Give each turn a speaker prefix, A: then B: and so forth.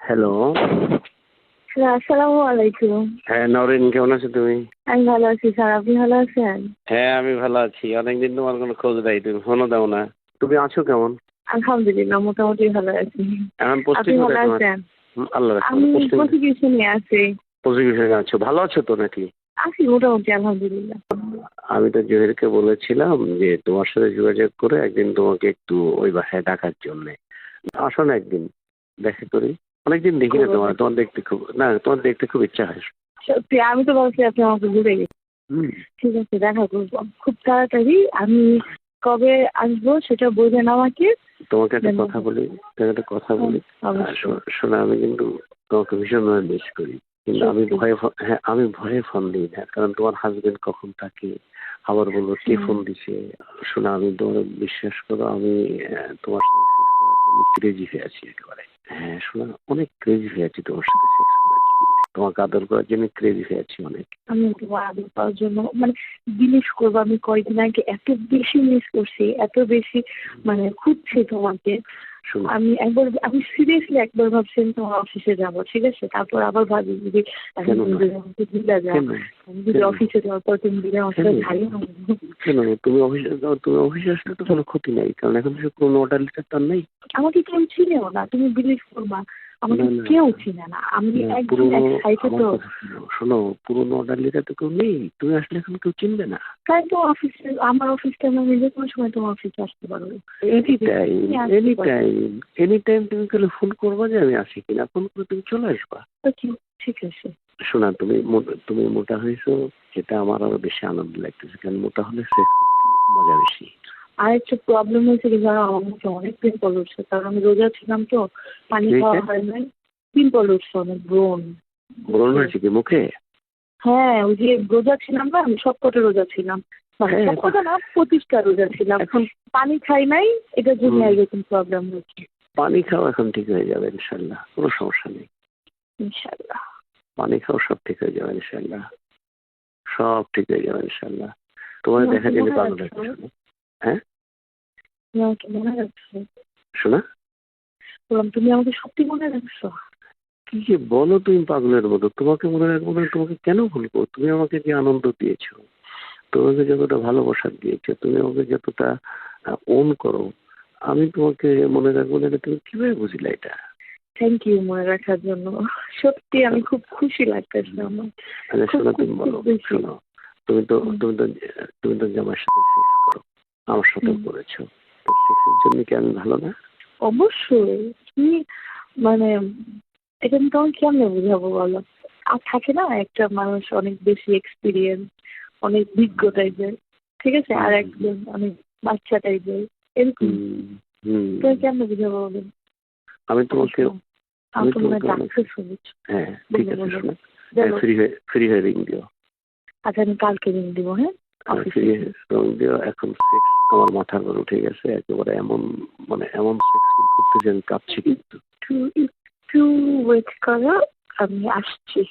A: Hello.
B: হ্যাঁ, আসসালামু আলাইকুম।
A: হ্যাঁ নরেন, কেমন আছো তুমি?
B: আমি ভালো আছি স্যার, আপনি ভালো আছেন?
A: হ্যাঁ আমি ভালো আছি, অনেকদিন তোমার কোনো খোঁজ নাই, তুমি ফোনও দাও না। তুমি আছো কেমন?
B: আলহামদুলিল্লাহ মোটামুটি ভালো আছি।
A: এখন পোস্টিং
B: আপনি ভালো
A: কোথায় তোমার?
B: আছেন?
A: আল্লাহ
B: আমি
A: রাখছে। পোস্টিং
B: প্রসিকিউশনে আছি।
A: প্রসিকিউশনে আছো, ভালো আছো তো নাকি?
B: আছি মোটামুটি আলহামদুলিল্লাহ।
A: আমি তো জহিরকে বলেছিলাম যে তোমার সাথে যোগাযোগ করে একদিন তোমাকে একটু ওই বাসায় ডাকার জন্যে। আসো না একদিন, দেখা করি। অনেকদিন দেখি না তোমার, তোমার দেখতে খুব ইচ্ছা হয়।
B: সত্যি আমি তো ভাবছি আপনি আমাকে ভুলে গেছেন।
A: হুম।
B: ঠিক আছে, দেখা করবো খুব তাড়াতাড়ি। আমি কবে আসবো সেটা বলবেন আমাকে।
A: তোমাকে একটা কথা বলি, শোনা, আমি কিন্তু তোমাকে ভীষণভাবে মিস করি, কিন্তু আমি ভয়ে ফোন দিই না, কারণ তোমার হাজবেন্ড কখন থাকে, আবার বলবো কে ফোন দিছে। শোনা, আমি তোমার বিশ্বাস করো, আমি তোমার সাথে সেক্স করার জন্য ক্রেজি হয়ে আছি একেবারে। হ্যাঁ শোনা, অনেক ক্রেজি হয়ে আছি তোমার সাথে সেক্স করার জন্য, তোমাকে আদর করার জন্য ক্রেজি হয়ে আছি অনেক।
B: আমি তোমার আদর পাওয়ার জন্য মানে বিলিভ করবো, আমি কয়েকদিন আগে এত বেশি মিস করছি, এত বেশি মানে খুঁজছি তোমাকে। আমি সিরিয়াসলি একবার ভাবছি তোমার অফিসে যাবো, ঠিক আছে, তারপর আবার ভাবি যদি আমাকে ভুলে যাও, আমি যদি অফিসে যাওয়ার পর তুমি দিলে আমার সাথে ভালো হবে।
A: কেন তুমি অফিসে আসলে তো কোনো ক্ষতি নাই, কারণ এখন তো কোনো অর্ডার লিটার তার নেই।
B: আমাকে কেউ চিনেও না, তুমি বিলিভ করবা, আমাকে কেউ চিনে না। আমি একদম এক্সাইটেড। তো
A: শোনো, পুরোনো অর্ডার লিটার তো কেউ নেই, তুমি আসলে এখন কেউ চিনবে না।
B: তাই তো অফিসে, আমার অফিসটা আমি যে কোনো সময় তোমার অফিসে আসতে পারবো।
A: এনি টাইম তুমি খালি ফোন করবা যে আমি আসি কিনা, ফোন করে তুমি চলে আসবা।
B: ঠিক আছে। শোনা,
A: তুমি মোটা হয়েছো, এটা আমার আরো বেশি আনন্দ লাগতেছে, কারণ মোটা হলে সেক্স মজা বেশি।
B: আর একটা প্রবলেম হয়েছে কি জানো, আমার মুখে অনেক পিম্পল উঠছে, কারণ আমি রোজা ছিলাম তো, পানি খাওয়া হয় নাই। পিম্পল উঠছে অনেক, ব্রণ
A: হয়েছে কি মুখে?
B: হ্যাঁ, ওই যে রোজা ছিলাম না, আমি সবকটা রোজা ছিলাম, সবকটা না 25টা রোজা ছিলাম, এখন পানি খাই নাই, এটার জন্য এরকম প্রবলেম হচ্ছে।
A: পানি খাওয়া এখন ঠিক হয়ে যাবে ইনশাল্লাহ, কোনো সমস্যা নেই
B: ইনশাল্লাহ।
A: পানি খাওয়া সব ঠিক হয়ে যাবে ইনশাল্লাহ, সব ঠিক হয়ে যাবে ইনশাল্লাহ। তোমার দেখা যায় পাগল লাগছে। হ্যাঁ
B: মনে রাখছো?
A: শোনা,
B: বললাম তুমি আমাকে সত্যি মনে রাখছো?
A: কি যে বলো তুমি পাগলের মতো, তোমাকে মনে রাখবো না? তোমাকে কেন ভুলবো? তুমি আমাকে যে আনন্দ দিয়েছো, তোমাকে যতটা ভালোবাসা দিয়েছো, তুমি আমাকে যতটা ওন করো, আমি তোমাকে মনে রাখবো না? তুমি কিভাবে বুঝলে এটা?
B: থ্যাংক ইউ মনে রাখার জন্য, সত্যি আমি খুব খুশি লাগতেছে আমার।
A: আচ্ছা শোনো, তুমি বলো, শোনো, তুমি তো জামার সাথে সেক্স করো, আমার সাথে করেছো, তো সেক্সের জন্য কি আমি ভালো না?
B: অবশ্যই। তুমি মানে এটা আমি তোমাকে কেমনে বুঝাবো বলো? আর থাকে না একটা মানুষ অনেক বেশি এক্সপিরিয়েন্স, অনেক বিজ্ঞ টাইপের, ঠিক আছে, আর একজন অনেক বাচ্চা টাইপের, এরকম। তুমি কেমনে বুঝাবো বলো?
A: আমি তোমাকে
B: আমি তোমার ডাক্তার শুনেছি।
A: হ্যাঁ ঠিক আছে, শোনো, ফ্রি হয়ে রিং দিও।
B: আচ্ছা আমি কালকে রিং দিব। হ্যাঁ
A: ফ্রি রিং দিও। এখন সেক্স আমার মাথার উপর উঠে গেছে একেবারে, এমন সেক্স করতে যে আমি কাঁপছি। কিন্তু
B: একটু ওয়েট করো, আমি আসছি।